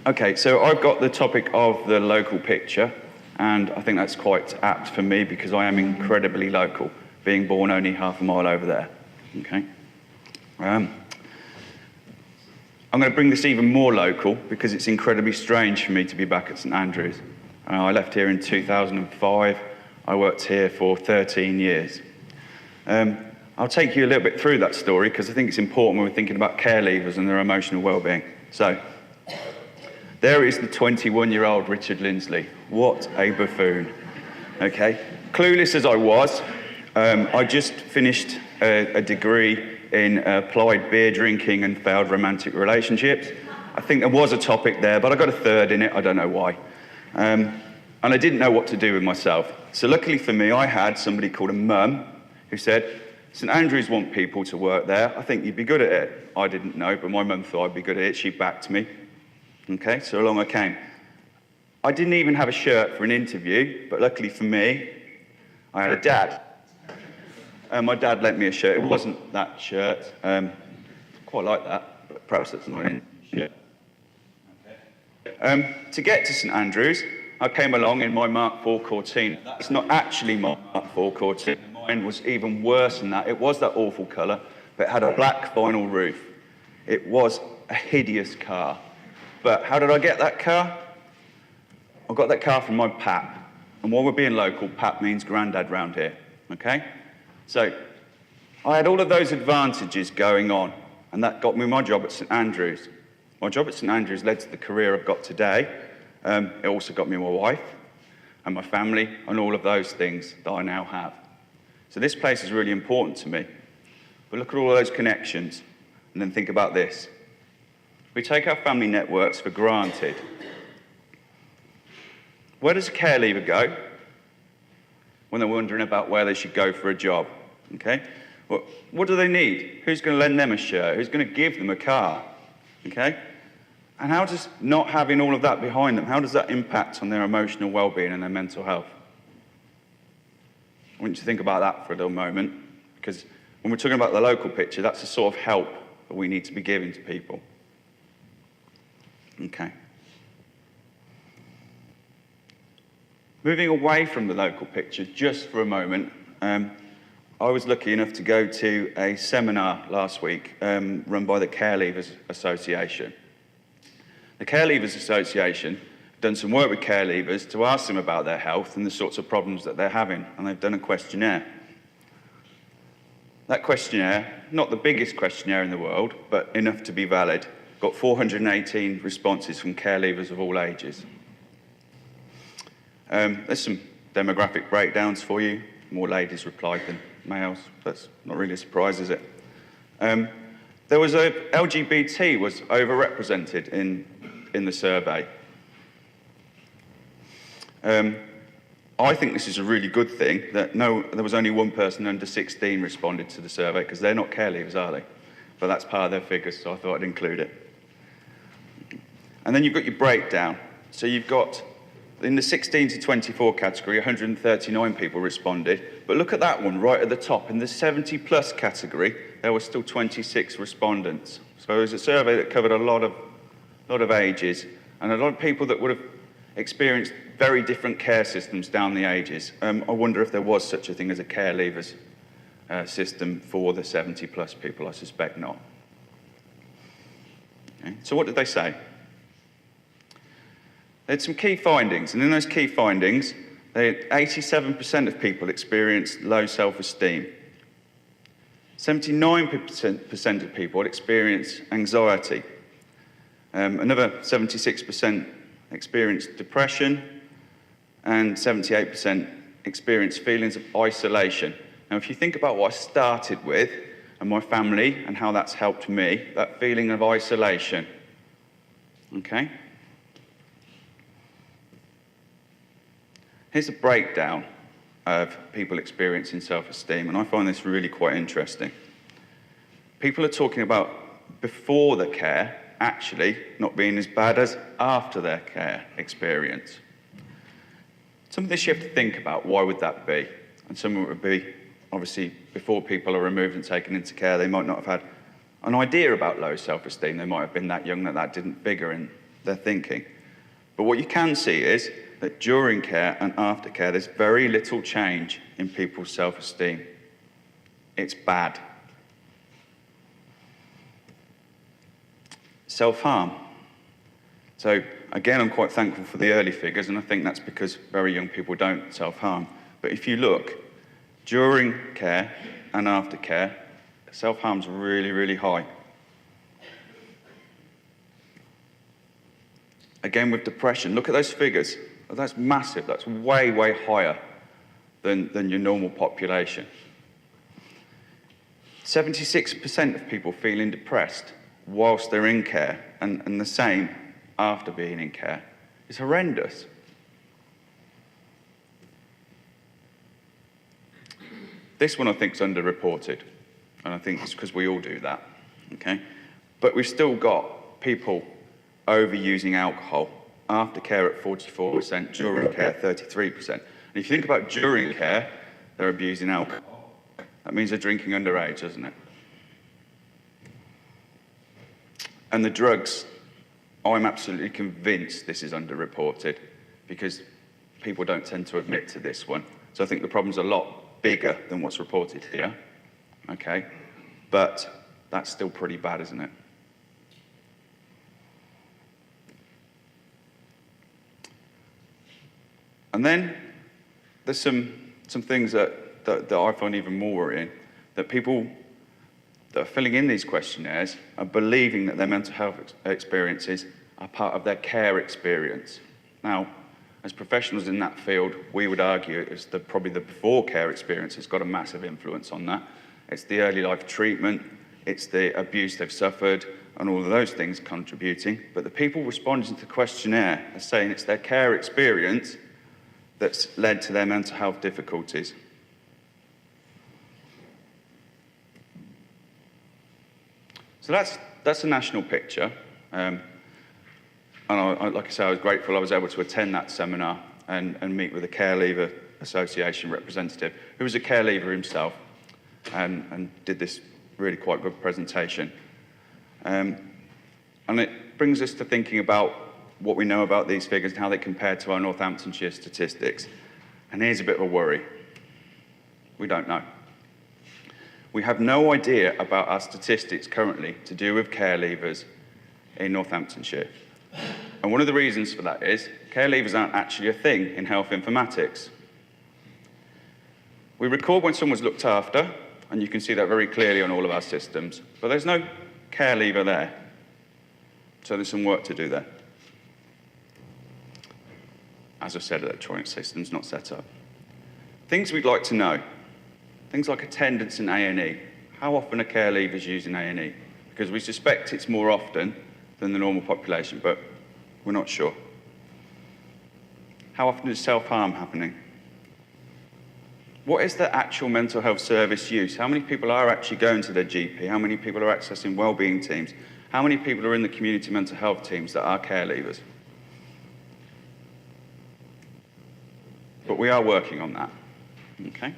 Okay, so I've got the topic of the local picture, and I think that's quite apt for me because I am incredibly local, being born only half a mile over there. Okay. I'm going to bring this even more local because it's incredibly strange for me to be back at St Andrews. I left here in 2005. I worked here for 13 years. I'll take you a little bit through that story because I think it's important when we're thinking about care leavers and their emotional well-being. So, there is the 21-year-old Richard Lindsley. What a buffoon. Okay, clueless as I was, I just finished a degree in applied beer drinking and failed romantic relationships. I think there was a topic there, but I got a third in it, I don't know why. And I didn't know what to do with myself. So luckily for me, I had somebody called a mum who said, St Andrews want people to work there, I think you'd be good at it. I didn't know, but my mum thought I'd be good at it, she backed me. Okay, so along I came. I didn't even have a shirt for an interview, but luckily for me, I had a dad. My dad lent me a shirt. It wasn't that shirt. Quite like that, but perhaps that's not in shirt. To get to St Andrews, I came along in my Mark IV Cortina. That's not actually my Mark IV Cortina. Mine was even worse than that. It was that awful colour, but it had a black vinyl roof. It was a hideous car. But how did I get that car? I got that car from my pap. And while we're being local, pap means granddad round here, okay? So I had all of those advantages going on, and that got me my job at St Andrews. My job at St Andrews led to the career I've got today. It also got me my wife and my family and all of those things that I now have. So this place is really important to me. But look at all of those connections, and then think about this. We take our family networks for granted. Where does a care leaver go when they're wondering about where they should go for a job? Okay? Well, what do they need? Who's going to lend them a shirt? Who's going to give them a car? Okay? And how does not having all of that behind them, how does that impact on their emotional well-being and their mental health? I want you to think about that for a little moment, because when we're talking about the local picture, that's the sort of help that we need to be giving to people. Okay. Moving away from the local picture just for a moment, I was lucky enough to go to a seminar last week run by the CareLeavers Association. The CareLeavers Association have done some work with care leavers to ask them about their health and the sorts of problems that they're having, and they've done a questionnaire. That questionnaire, not the biggest questionnaire in the world, but enough to be valid, got 418 responses from care leavers of all ages. There's some demographic breakdowns for you. More ladies replied than males. That's not really a surprise, is it? There was LGBT was overrepresented in the survey. I think this is a really good thing that there was only one person under 16 responded to the survey, because they're not care leavers, are they? But that's part of their figures, so I thought I'd include it. And then you've got your breakdown. So you've got, in the 16 to 24 category, 139 people responded. But look at that one right at the top. In the 70 plus category, there were still 26 respondents. So it was a survey that covered a lot of ages, and a lot of people that would have experienced very different care systems down the ages. I wonder if there was such a thing as a care leavers system for the 70 plus people. I suspect not. Okay. So what did they say? They had some key findings, and in those key findings, 87% of people experienced low self-esteem. 79% of people experienced anxiety. Another 76% experienced depression, and 78% experienced feelings of isolation. Now, if you think about what I started with, and my family, and how that's helped me, that feeling of isolation, okay? Here's a breakdown of people experiencing self-esteem, and I find this really quite interesting. People are talking about before the care actually not being as bad as after their care experience. Some of this you have to think about, why would that be? And some of it would be, obviously, before people are removed and taken into care, they might not have had an idea about low self-esteem. They might have been that young that didn't figure their thinking. But what you can see is that during care and after care, there's very little change in people's self-esteem. It's bad. Self-harm. So again, I'm quite thankful for the early figures, and I think that's because very young people don't self-harm. But if you look, during care and after care, self-harm's really, really high. Again, with depression, look at those figures. That's massive. That's way, way higher than your normal population. 76% of people feeling depressed whilst they're in care, and the same after being in care. It's horrendous. This one I think is underreported, and I think it's because we all do that, okay? But we've still got people overusing alcohol after care at 44%, during care 33%. And if you think about during care, they're abusing alcohol. That means they're drinking underage, doesn't it? And the drugs, I'm absolutely convinced this is underreported because people don't tend to admit to this one. So I think the problem's a lot bigger than what's reported here, okay? But that's still pretty bad, isn't it? And then there's some things that I find even more worrying, that people that are filling in these questionnaires are believing that their mental health experiences are part of their care experience. Now, as professionals in that field, we would argue it's probably the before care experience has got a massive influence on that. It's the early life treatment, it's the abuse they've suffered, and all of those things contributing. But the people responding to the questionnaire are saying it's their care experience that's led to their mental health difficulties. So that's a national picture. And like I say, I was grateful I was able to attend that seminar and meet with a Care Leaver Association representative who was a care leaver himself and did this really quite good presentation. And it brings us to thinking about what we know about these figures and how they compare to our Northamptonshire statistics. And here's a bit of a worry. We don't know. We have no idea about our statistics currently to do with care leavers in Northamptonshire. And one of the reasons for that is care leavers aren't actually a thing in health informatics. We record when someone's looked after, and you can see that very clearly on all of our systems, but there's no care leaver there. So there's some work to do there. As I said, electronic systems not set up. Things we'd like to know. Things like attendance in A&E. How often are care leavers using A&E? Because we suspect it's more often than the normal population, but we're not sure. How often is self-harm happening? What is the actual mental health service use? How many people are actually going to their GP? How many people are accessing wellbeing teams? How many people are in the community mental health teams that are care leavers? But we are working on that, okay?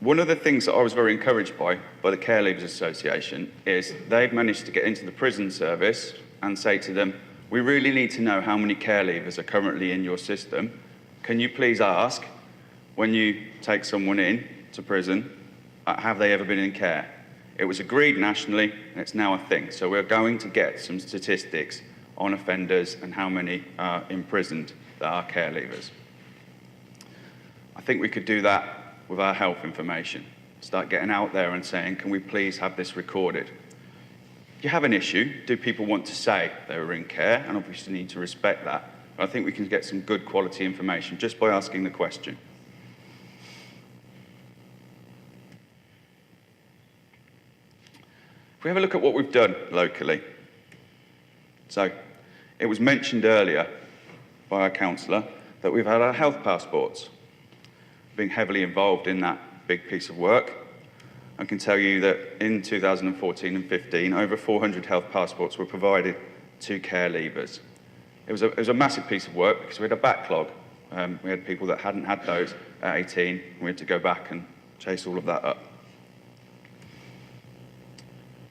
One of the things that I was very encouraged by the Care Leavers Association is they've managed to get into the prison service and say to them, we really need to know how many care leavers are currently in your system. Can you please ask, when you take someone in to prison, have they ever been in care? It was agreed nationally, and it's now a thing. So we're going to get some statistics on offenders and how many are imprisoned that are care leavers. I think we could do that with our health information. Start getting out there and saying, can we please have this recorded? If you have an issue, do people want to say they were in care? And obviously need to respect that. But I think we can get some good quality information just by asking the question. If we have a look at what we've done locally. So, it was mentioned earlier by our councillor that we've had our health passports. Being heavily involved in that big piece of work. I can tell you that in 2014 and 15, over 400 health passports were provided to care leavers. It was a massive piece of work because we had a backlog. We had people that hadn't had those at 18, and we had to go back and chase all of that up.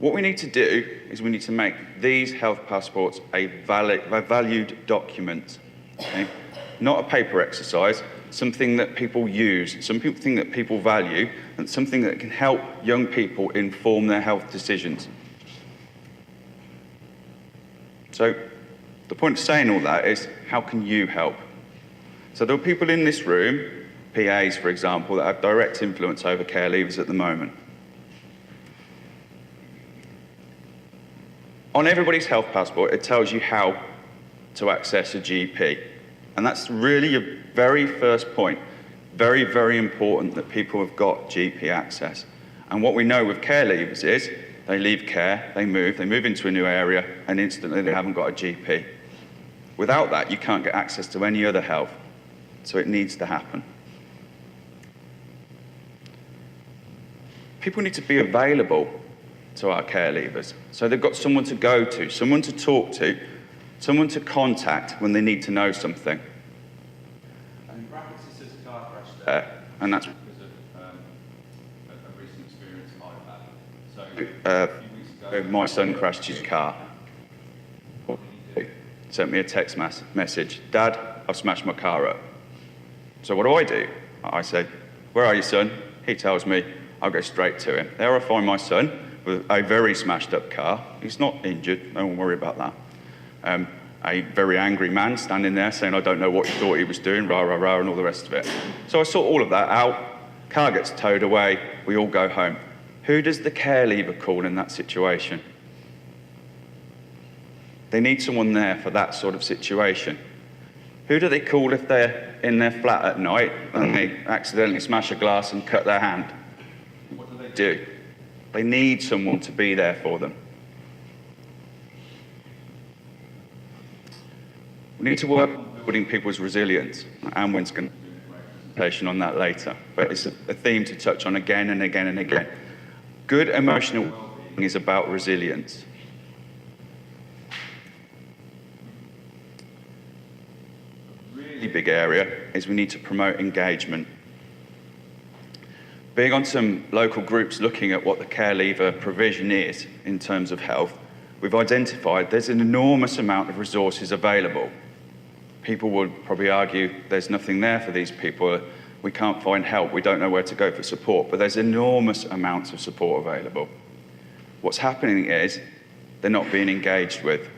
What we need to do is we need to make these health passports a valued document, okay? Not a paper exercise, something that people use, something that people value, and something that can help young people inform their health decisions. So the point of saying all that is, how can you help? So there are people in this room, PAs for example, that have direct influence over care leavers at the moment. On everybody's health passport, it tells you how to access a GP. And that's really your very first point. Very, very important that people have got GP access. And what we know with care leavers is they leave care, they move into a new area, and instantly they haven't got a GP. Without that, you can't get access to any other health. So it needs to happen. People need to be available to our care leavers. So they've got someone to go to, someone to talk to, someone to contact when they need to know something. And in brackets it says car crash there, and that's because of a recent experience I've had. So a few weeks ago, my son crashed his car. What did he do? Sent me a text message, "Dad, I've smashed my car up." So what do? I said, "Where are you, son?" He tells me. I'll go straight to him. There I find my son with a very smashed up car. He's not injured, don't worry about that. A very angry man standing there saying, "I don't know what he thought he was doing," rah, rah, rah, and all the rest of it. So I sort all of that out, car gets towed away, we all go home. Who does the care leaver call in that situation? They need someone there for that sort of situation. Who do they call if they're in their flat at night and they accidentally smash a glass and cut their hand? What do? They need someone to be there for them. We need to work on building people's resilience. Amwin's going to do a presentation on that later, but it's a theme to touch on again and again and again. Good emotional well-being is about resilience. A really big area is we need to promote engagement. Being on some local groups looking at what the care leaver provision is in terms of health, we've identified there's an enormous amount of resources available. People would probably argue there's nothing there for these people. We can't find help. We don't know where to go for support. But there's enormous amounts of support available. What's happening is they're not being engaged with.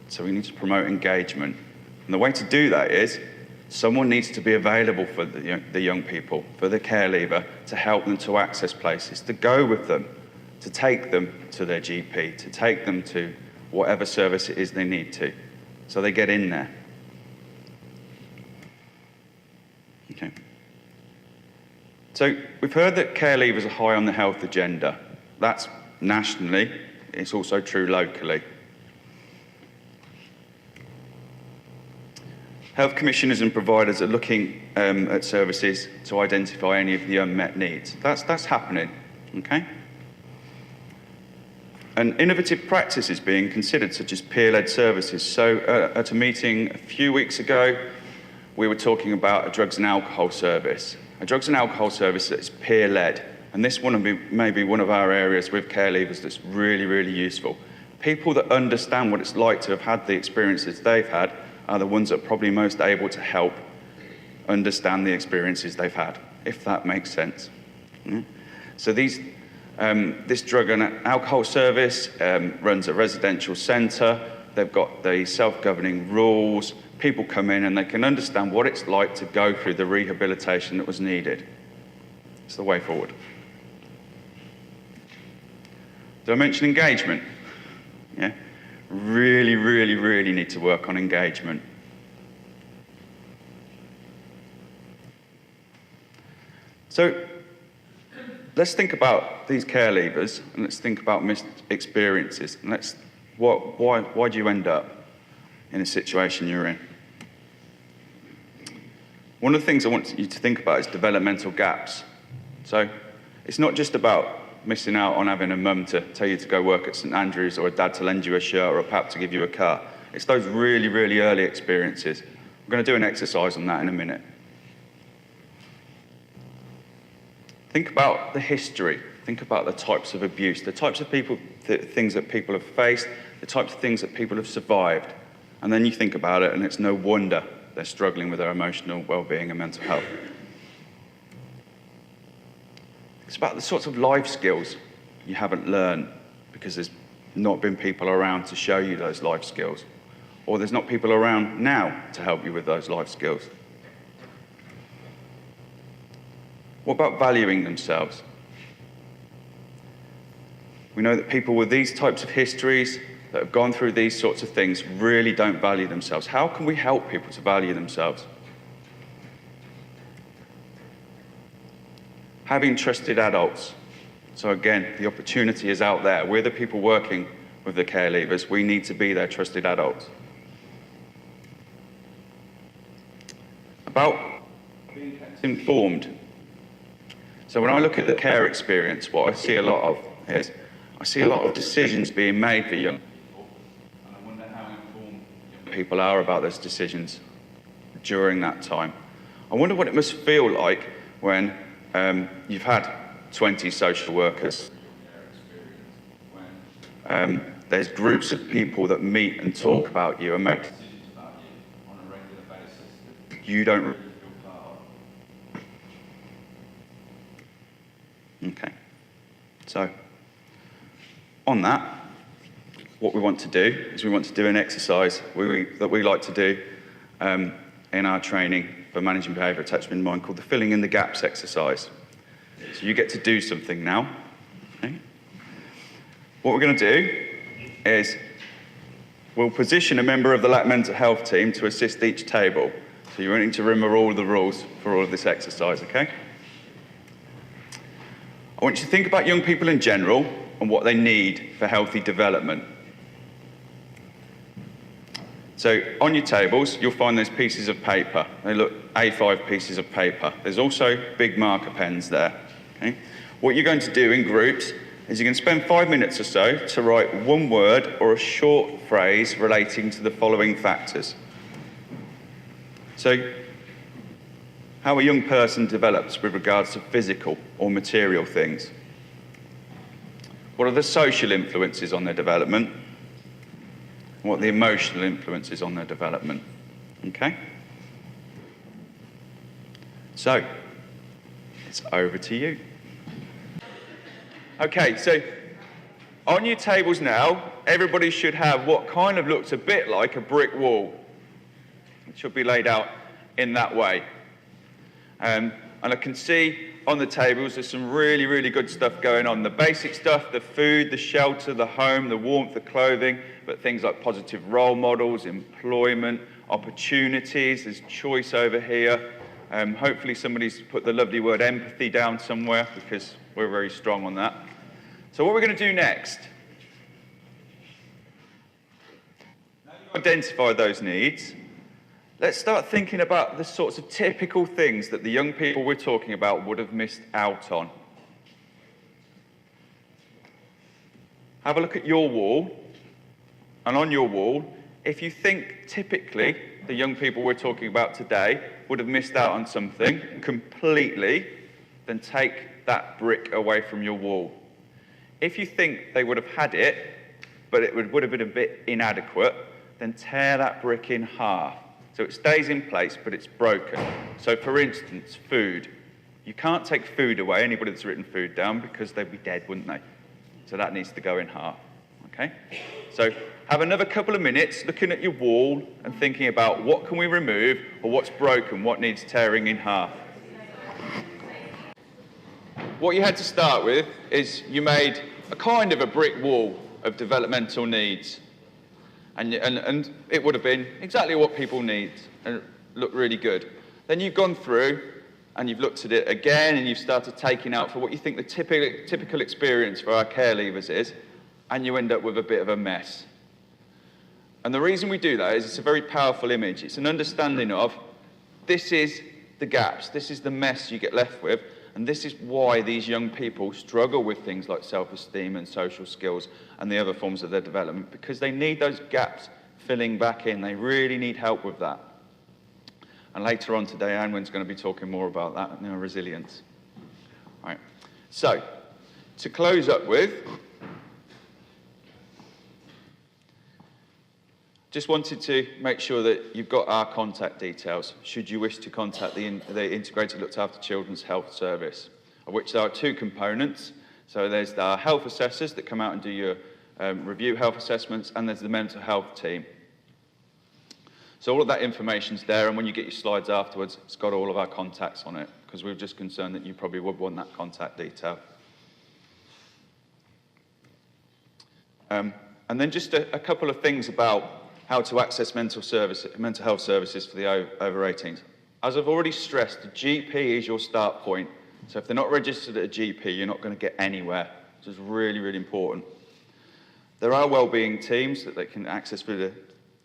So we need to promote engagement. And the way to do that is someone needs to be available for the young people, for the care leaver, to help them to access places, to go with them, to take them to their GP, to take them to whatever service it is they need to, so they get in there. Okay. So we've heard that care leavers are high on the health agenda. That's nationally. It's also true locally. Health commissioners and providers are looking at services to identify any of the unmet needs. That's happening, okay? And innovative practices being considered, such as peer-led services. So at a meeting a few weeks ago, we were talking about a drugs and alcohol service. A drugs and alcohol service that is peer-led. And this one may be one of our areas with care leavers that's really, really useful. People that understand what it's like to have had the experiences they've had are the ones that are probably most able to help understand the experiences they've had, if that makes sense. So this drug and alcohol service runs a residential centre. They've got the self-governing rules. People come in and they can understand what it's like to go through the rehabilitation that was needed. It's the way forward. Did I mention engagement? Yeah. Really, really, really need to work on engagement. So let's think about these care leavers and let's think about missed experiences. And why do you end up in a situation you're in? One of the things I want you to think about is developmental gaps. So it's not just about missing out on having a mum to tell you to go work at St Andrews or a dad to lend you a shirt or a pap to give you a car. It's those really, really early experiences. I'm going to do an exercise on that in a minute. Think about the history think about the types of abuse, the types of things that people have faced, the types of things that people have survived. And then you think about it, and it's no wonder they're struggling with their emotional well-being and mental health. It's about the sorts of life skills you haven't learned because there's not been people around to show you those life skills, or there's not people around now to help you with those life skills. What about valuing themselves? We know that people with these types of histories that have gone through these sorts of things really don't value themselves. How can we help people to value themselves? Having trusted adults. So again, the opportunity is out there. We're the people working with the care leavers. We need to be their trusted adults. About being kept informed. So when I look at the care experience, what I see a lot of is I see a lot of decisions being made for young people, and I wonder how informed young people are about those decisions during that time. I wonder what it must feel like when you've had 20 social workers, when there's groups of people that meet and talk about you and make decisions about you on a regular basis that you don't really feel part of. Okay, so on that, what we want to do is we want to do an exercise that we like to do in our training for managing behaviour attachment in mind called the filling in the gaps exercise. So you get to do something now. Okay? What we're going to do is we'll position a member of the LAC mental health team to assist each table. So you won't need to remember all the rules for all of this exercise, okay? I want you to think about young people in general and what they need for healthy development. So on your tables, you'll find those pieces of paper. They look A5 pieces of paper. There's also big marker pens there. Okay? What you're going to do in groups is you're going to spend 5 minutes or so to write one word or a short phrase relating to the following factors. So, how a young person develops with regards to physical or material things. What are the social influences on their development? What are the emotional influences on their development? Okay? So, it's over to you. Okay, so on your tables now, everybody should have what kind of looks a bit like a brick wall. It should be laid out in that way. And I can see on the tables there's some really, really good stuff going on. The basic stuff, the food, the shelter, the home, the warmth, the clothing, but things like positive role models, employment, opportunities, there's choice over here. Hopefully somebody's put the lovely word empathy down somewhere because we're very strong on that. So what we're going to do next, now you've identified those needs, let's start thinking about the sorts of typical things that the young people we're talking about would have missed out on. Have a look at your wall, and on your wall, if you think typically the young people we're talking about today would have missed out on something completely, then take that brick away from your wall. If you think they would have had it, but it would have been a bit inadequate, then tear that brick in half. So it stays in place, but it's broken. So for instance, food. You can't take food away, anybody that's written food down, because they'd be dead, wouldn't they? So that needs to go in half, okay? So have another couple of minutes looking at your wall and thinking about what can we remove or what's broken, what needs tearing in half. What you had to start with is you made a kind of a brick wall of developmental needs. And it would have been exactly what people need and look really good. Then you've gone through and you've looked at it again and you've started taking out for what you think the typical experience for our care leavers is, and you end up with a bit of a mess. And the reason we do that is it's a very powerful image. It's an understanding of this is the gaps, this is the mess you get left with, and this is why these young people struggle with things like self-esteem and social skills and the other forms of their development, because they need those gaps filling back in. They really need help with that. And later on today, Anwen's going to be talking more about that and resilience. All right. So, To close up with, just wanted to make sure that you've got our contact details should you wish to contact the Integrated Looked After Children's Health Service, of which there are two components. So there's the health assessors that come out and do your review health assessments, and there's the mental health team. So all of that information's there, and when you get your slides afterwards, it's got all of our contacts on it, because we were just concerned that you probably would want that contact detail. And then just a couple of things about how to access mental health services for the over 18s. As I've already stressed, the GP is your start point. So if they're not registered at a GP, you're not going to get anywhere. So it's really, really important. There are wellbeing teams that they can access through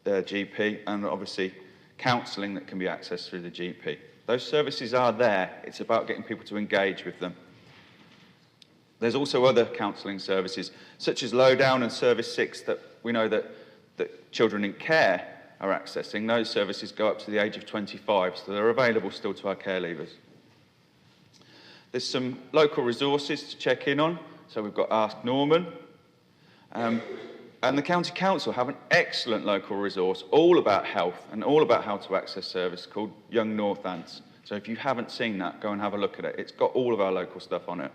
the GP, and obviously counselling that can be accessed through the GP. Those services are there. It's about getting people to engage with them. There's also other counselling services, such as Lowdown and Service 6, that we know that children in care are accessing. Those services go up to the age of 25, so they're available still to our care leavers. There's some local resources to check in on. So we've got Ask Norman. And the County Council have an excellent local resource all about health and all about how to access service called Young Northants. So if you haven't seen that, go and have a look at it. It's got all of our local stuff on it.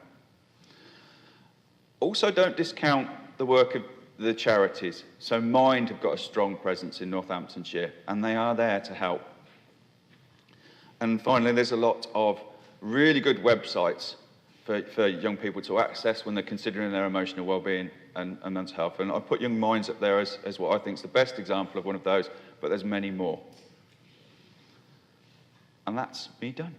Also, don't discount the work of the charities. So Mind have got a strong presence in Northamptonshire, and they are there to help. And finally, there's a lot of really good websites for young people to access when they're considering their emotional well-being and mental health. And I put Young Minds up there as what I think is the best example of one of those, but there's many more. And that's me done.